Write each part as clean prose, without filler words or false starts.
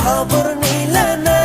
খবর নিলা না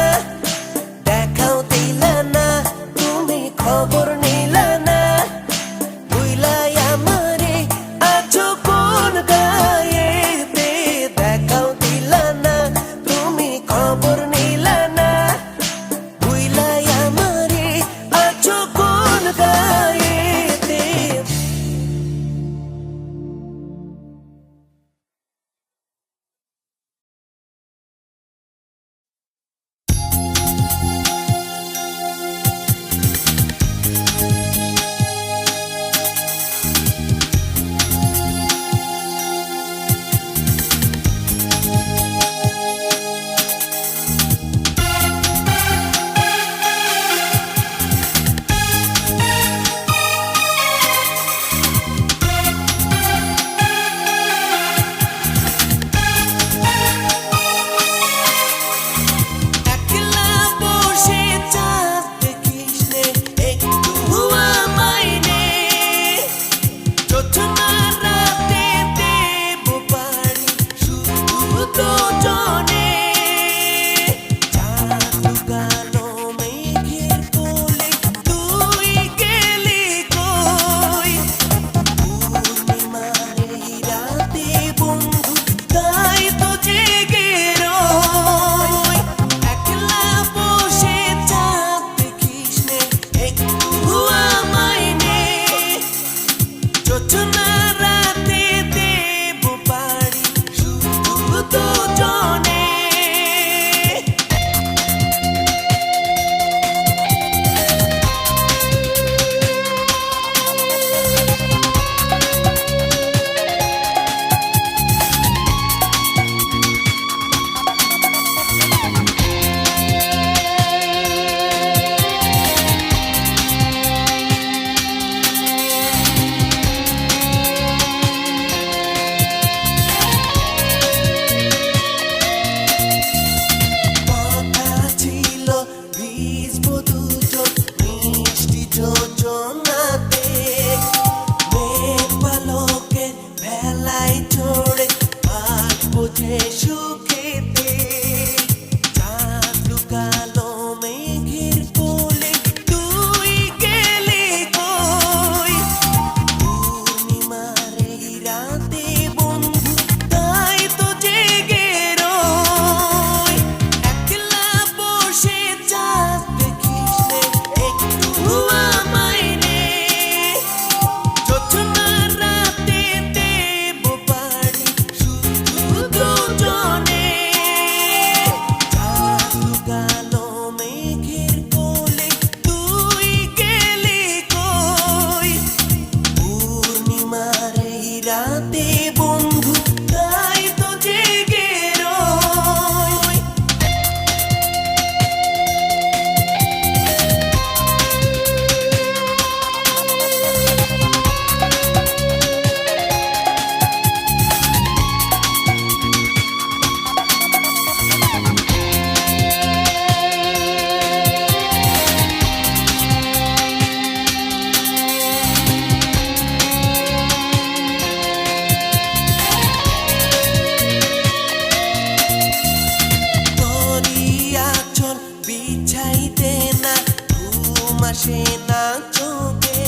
ভাসে না চোখে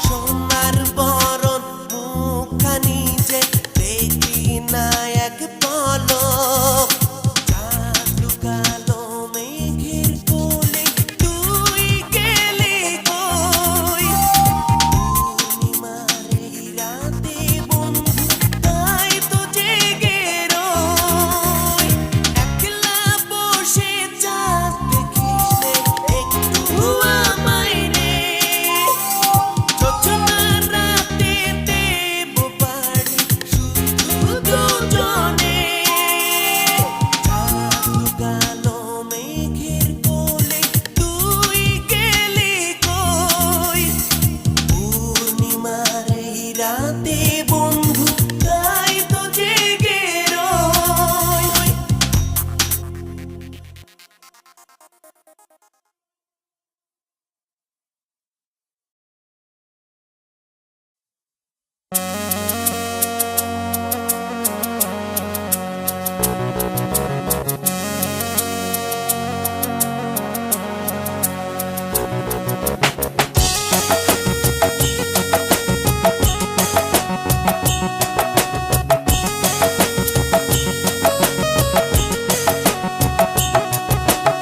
সোনার বরণ মুখখানি যে দেখি না এক পলক কালো কালো মেঘের কোলে তুই গেলি কই পূর্ণিমার এই রাতে বন্ধু তাই তো জেগে রই একলা বসে চাঁদ দেখিস রে একটু আমায় রে যোজনার রাতে দেব বাড়ি শুধু দুজনে কালো কালো মেঘের কোলে তুই গেলি কই পূর্ণিমার এই রাতে বন্ধু তাই তো জেগে রই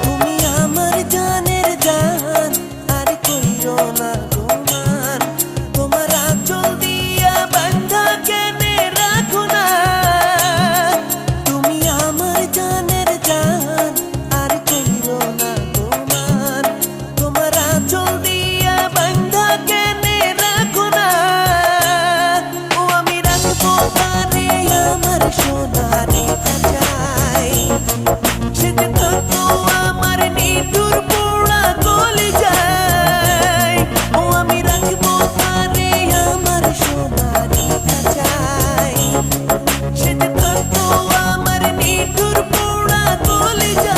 তুমি আমার জানের জান আর কইরো না গোমান তোমার আঁচল দিয়া বান্ধা কেনে রাখো না তুমি আমার জানের জান আর কইরো না গোমান তোমার আঁচল দিয়া বান্ধা কেনে রাখো না ও আমি রাখবো তারে আমার সোনারে খাঁচায় সে যে থাকতো আমার নিঠুর পোড়া কলিজায় ও আমি রাখবো তারে আমার সোনারে খাঁচায় সে যে থাকতো আমার নিঠুর পোড়া কলিজায়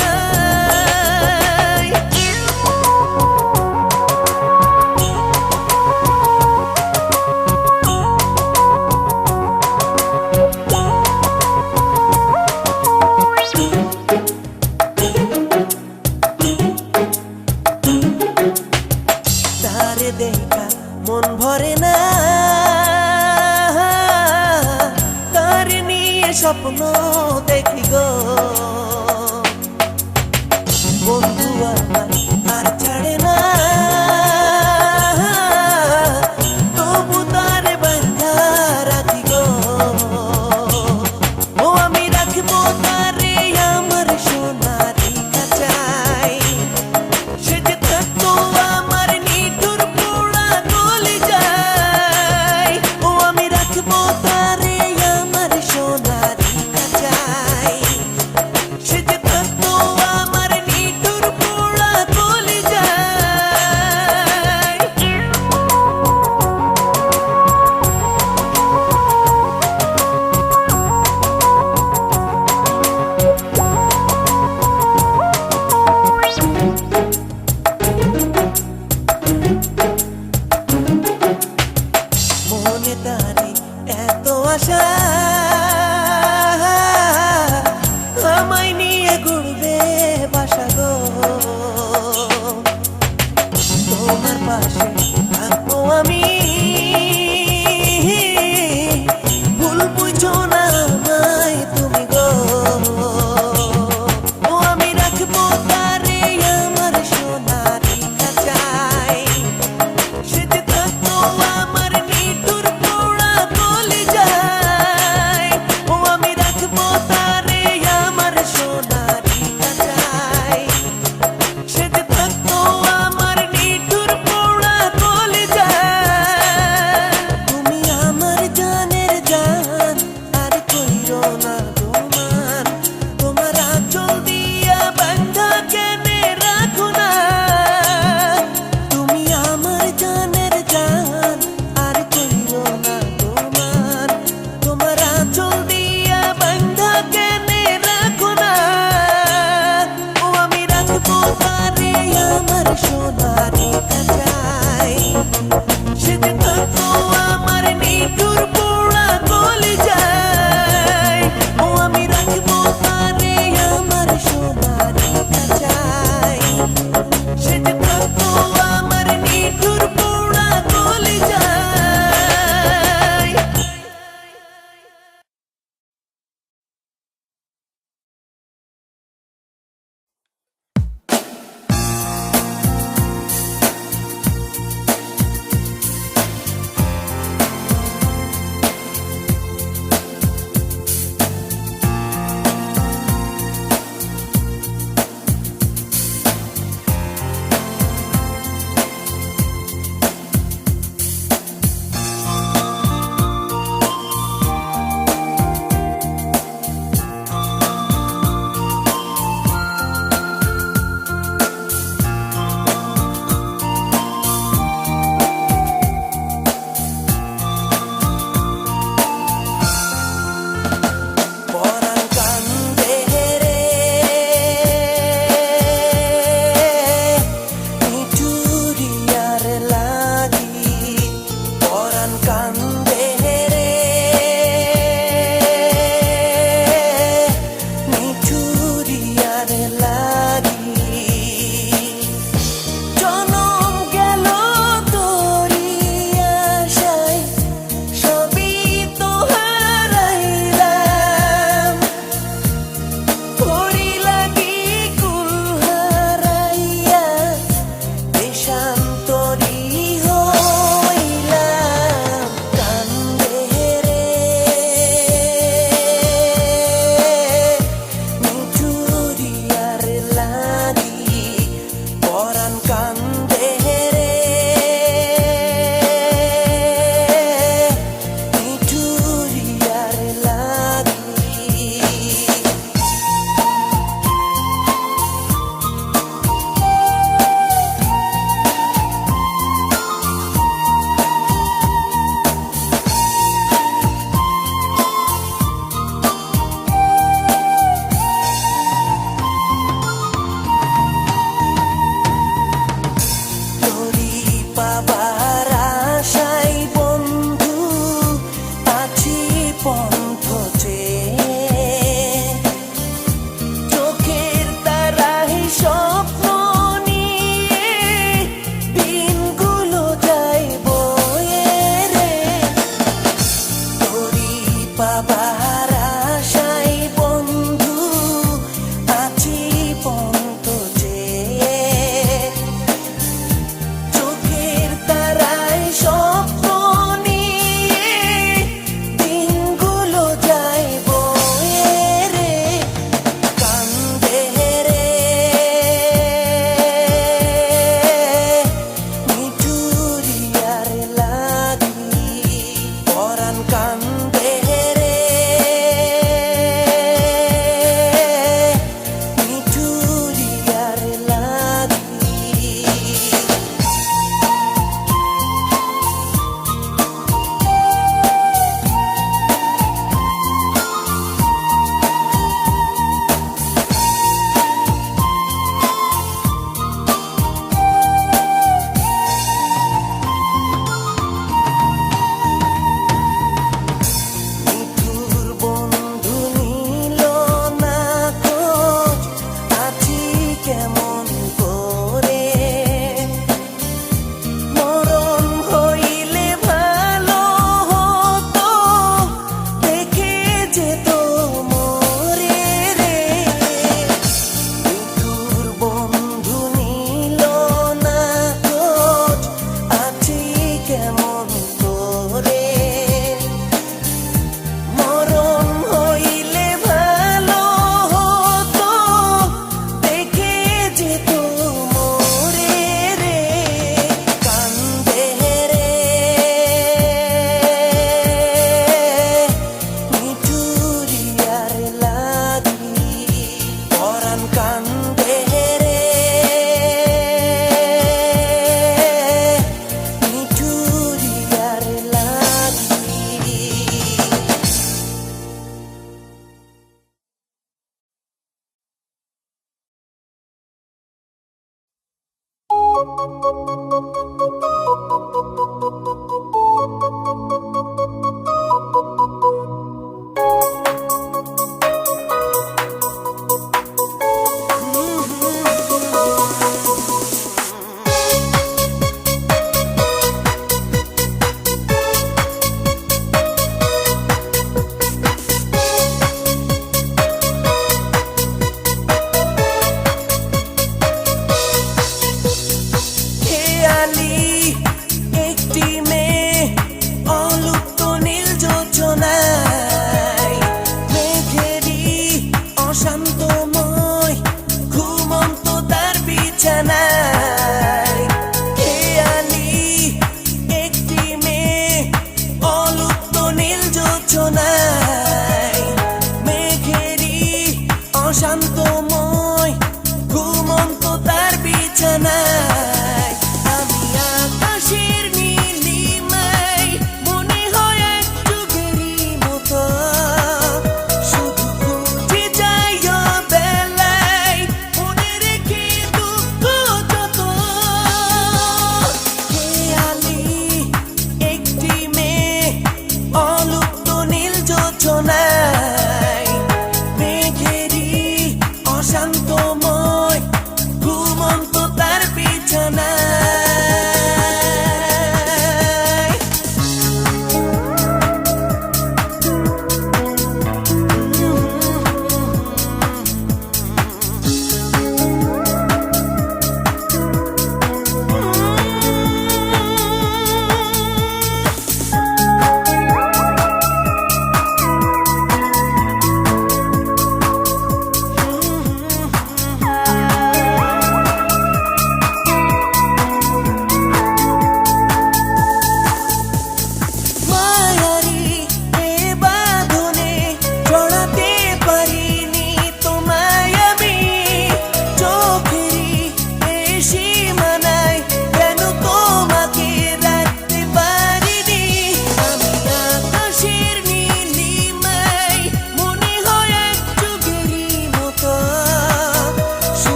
তারে দেখা মন ভরে না তারে নিয়ে স্বপ্ন দেখি গো বন্ধু আমার আর ছাড়ে না তবু তারে বাঁধা রাখি গো ও আমি রাখবো তারে আমার সোনারি খাঁচায় সে যে থাকতো আমার নিঠুর পোড়া কলিজায় ও আমি রাখবো তারে আমার সোনারি খাঁচায় সে যে থাকতো আমার নিঠুর পোড়া কলিজায় মনে তারে এত আশা আমায় নিয়ে ঘুরবে বাসা গো তোমার পাশে থাকবো আমি ভুল বুঝো না আমায় তুমি গো ও আমি রাখবো তারে আমার সোনারি খাঁচায় সে যে থাকতো আমার নিঠুর পোড়া কলিজায় ও আমি রাখবো তারে আমার সোনারি খাঁচায়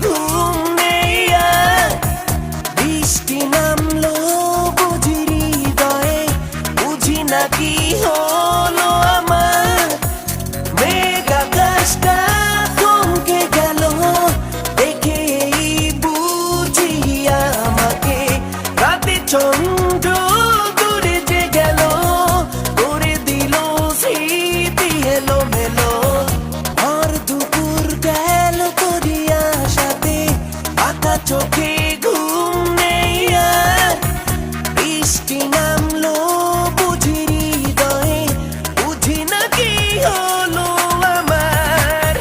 ঘুম নেই আর। বৃষ্টি নামলো বুঝি হৃদয়ে, বুঝি না কি হলো আমার। মেঘ আকাশটা থমকে গেল, দেখে বুঝি আমাকে। রাতে চন্দ্র দূরে যে গেল, করে দিল স্মৃতি এলো মেলো। আর দুপুর গেল তোরি আশাতে, আঁকা চোখে ঘুম নেই আর। বৃষ্টি নামলো বুঝি হৃদয়ে, বুঝি না কি হলো আমার।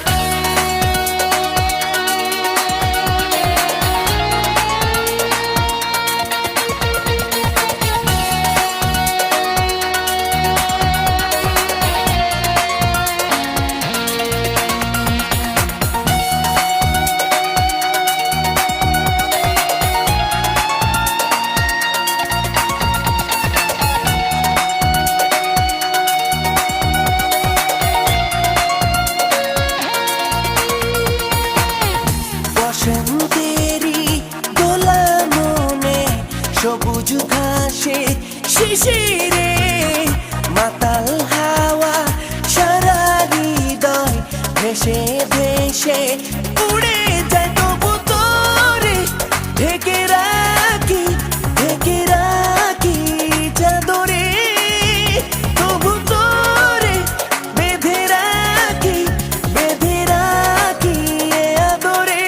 বসন্তেরি দোলা মনে, সবুজ ঘাসে শিশিরে। মাতাল হাওয়া সারা হৃদয়, ভেসে ভেসে উড়ে যায়। তবু তোরে ঢেকে রাখি, ঢেকে রাখি চাদরে। তবু তোরে বেঁধে রাখি, বেঁধে রাখি এ আদরে।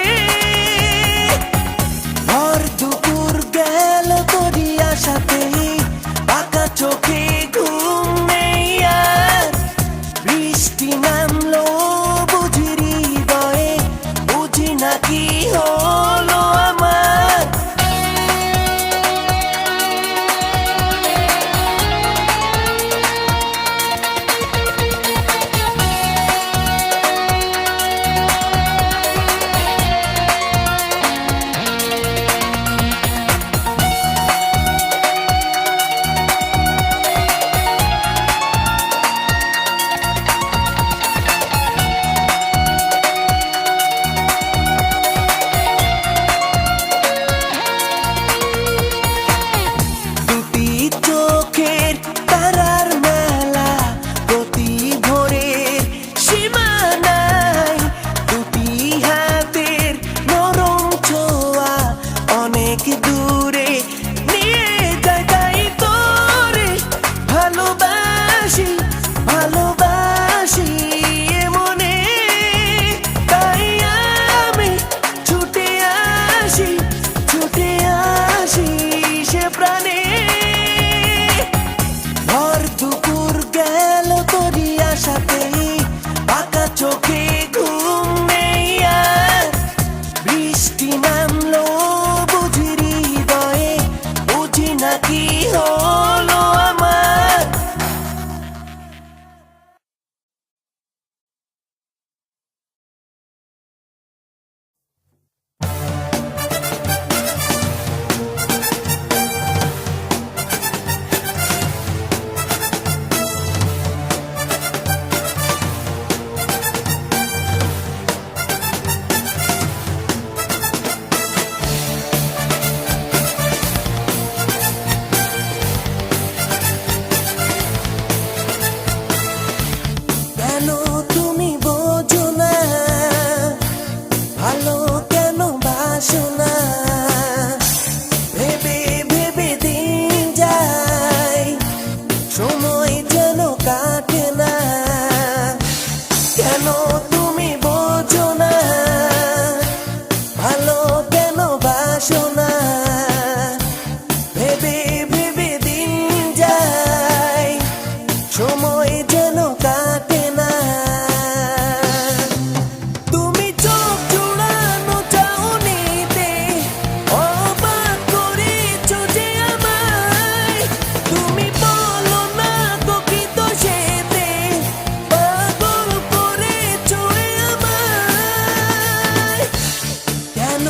ভর দুপুর গেল তোরি আশাতে, আঁকা চোখে ঘুম নেই আর। বৃষ্টি নামলো বুঝি হৃদয়ে, বুঝি না কি হলো আমার। দুটি চোখের তারার মেলা, প্রতি ভোরের সীমানায়। দুটি হাতের নরম ছোঁয়া, অনেক দূরে নিয়ে যায়। তাই তোরে ভালোবাসি, ভালোবাসি এ মনে। তাই আমি ছুটে আসি, ছুটে আসি সে প্রাণে। ভর দুপুর গেল তোরি আশাতে, আঁকা চোখে ঘুম নেই আর। বৃষ্টি নামলো বুঝি হৃদয়ে, বুঝি না কি হলো আমার। কেন তুমি বোঝো না, ভালো কেন বাসো না। ভেবে ভেবে দিন যায়, সময় যেন কাটে না। কেন তুমি বোঝো না, ভালো কেন বাসো না। ভেবে ভেবে দিন যায়, সময় যেন কাটে না। তুমি চোখ জোড়ানো চাউনিতে অবাক করেছো যে আমায়। তুমি বলো না তো কি দোষেতে, পাগল করেছো এ আমায়। কেন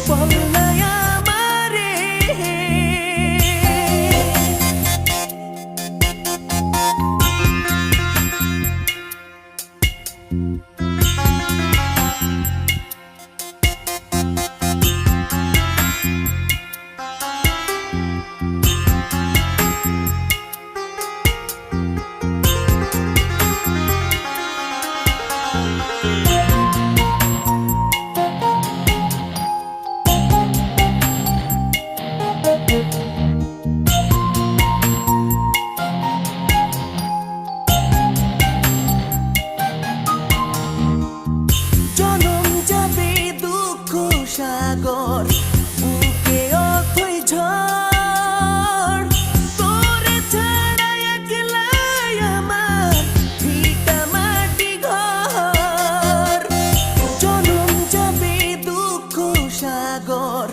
বললাই আমারে জনম যাবে দুঃখ সাগর বুকে অথই ঝড় তোরে ছাড়া একলাই আমার ভিটা মাটি ঘর জনম যাবে দুঃখ সাগর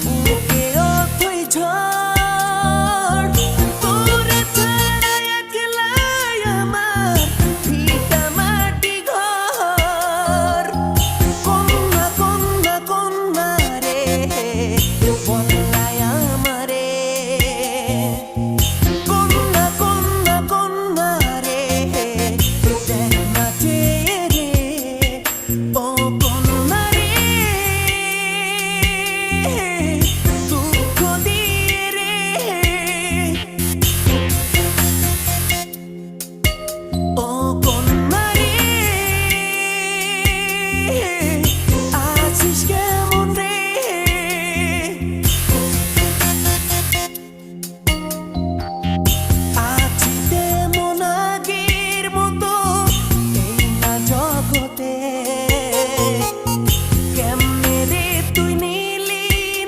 বুকে অথই ঝড় তোরে ছাড়া একলাই আমার ভিটা মাটি ঘর কন্যা কন্যা কন্যা রে বললাই আমারে কন্যা কন্যা কন্যা রে দেখ না চেয়ে রে ও কন্যা রে দুঃখ দিয়ে রে ও কন্যা রে আছিস কেমন রে আছি তেমন আগের মতো এই না জগতে কেমনে রে তুই নিলি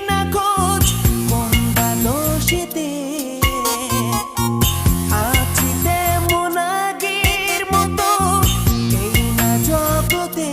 না খোঁজ কোন ভালোসেতে আছি তেমন আগের মতো এই না জগতে